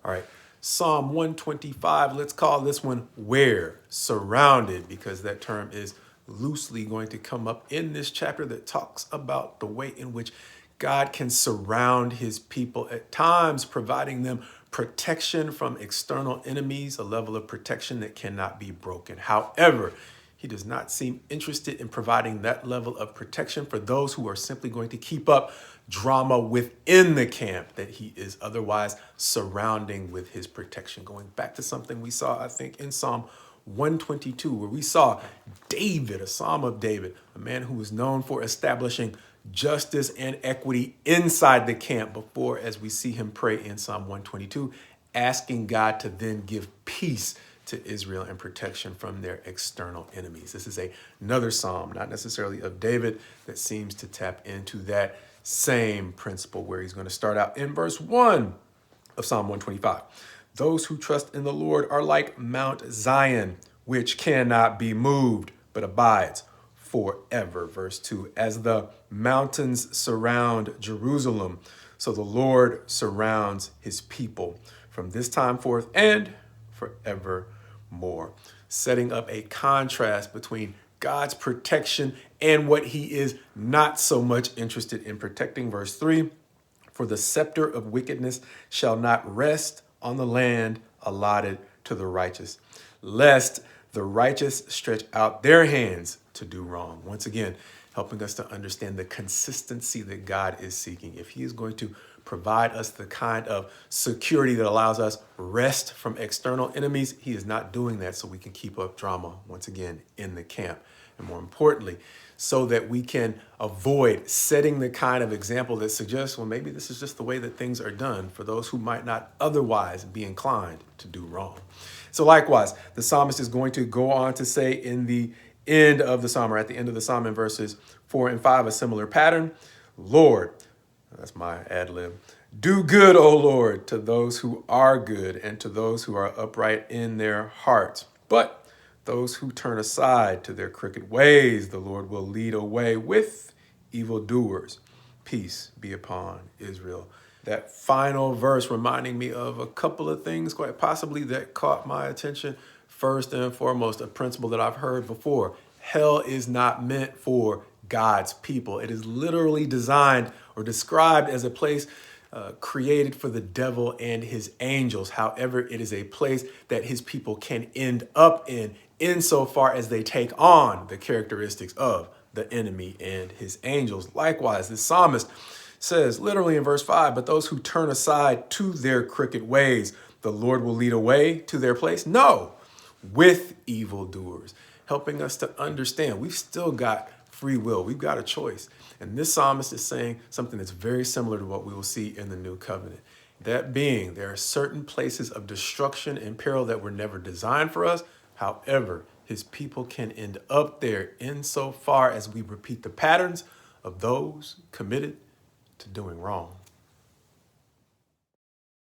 All right, Psalm 125, let's call this one where, surrounded, because that term is loosely going to come up in this chapter that talks about the way in which God can surround his people at times, providing them protection from external enemies, a level of protection that cannot be broken. However, he does not seem interested in providing that level of protection for those who are simply going to keep up drama within the camp that he is otherwise surrounding with his protection. Going back to something we saw, I think, in Psalm 122, where we saw David, a Psalm of David, a man who was known for establishing justice and equity inside the camp before, as we see him pray in Psalm 122, asking God to then give peace to Israel and protection from their external enemies. This is another psalm, not necessarily of David, that seems to tap into that same principle, where he's going to start out in verse 1 of Psalm 125. Those who trust in the Lord are like Mount Zion, which cannot be moved, but abides forever. Verse 2, as the mountains surround Jerusalem, so the Lord surrounds his people from this time forth and forevermore. Setting up a contrast between God's protection and what he is not so much interested in protecting. Verse 3, for the scepter of wickedness shall not rest on the land allotted to the righteous, lest the righteous stretch out their hands to do wrong. Once again, helping us to understand the consistency that God is seeking. If he is going to provide us the kind of security that allows us rest from external enemies, he is not doing that so we can keep up drama, once again, in the camp. And more importantly, so that we can avoid setting the kind of example that suggests, well, maybe this is just the way that things are done for those who might not otherwise be inclined to do wrong. So likewise, the psalmist is going to go on to say in the end of the psalm, or at the end of the psalm in verses 4 and 5, a similar pattern. Lord, that's my ad lib, do good, O Lord, to those who are good and to those who are upright in their hearts. But those who turn aside to their crooked ways, the Lord will lead away with evildoers. Peace be upon Israel. That final verse reminding me of a couple of things, quite possibly, that caught my attention. First and foremost, a principle that I've heard before. Hell is not meant for God's people. It is literally designed or described as a place created for the devil and his angels. However, it is a place that his people can end up in insofar as they take on the characteristics of the enemy and his angels. Likewise, the psalmist says literally in verse 5, but those who turn aside to their crooked ways, the Lord will lead away to their place? No, with evildoers, helping us to understand we've still got free will. We've got a choice. And this psalmist is saying something that's very similar to what we will see in the new covenant. That being, there are certain places of destruction and peril that were never designed for us. However, his people can end up there insofar as we repeat the patterns of those committed to doing wrong.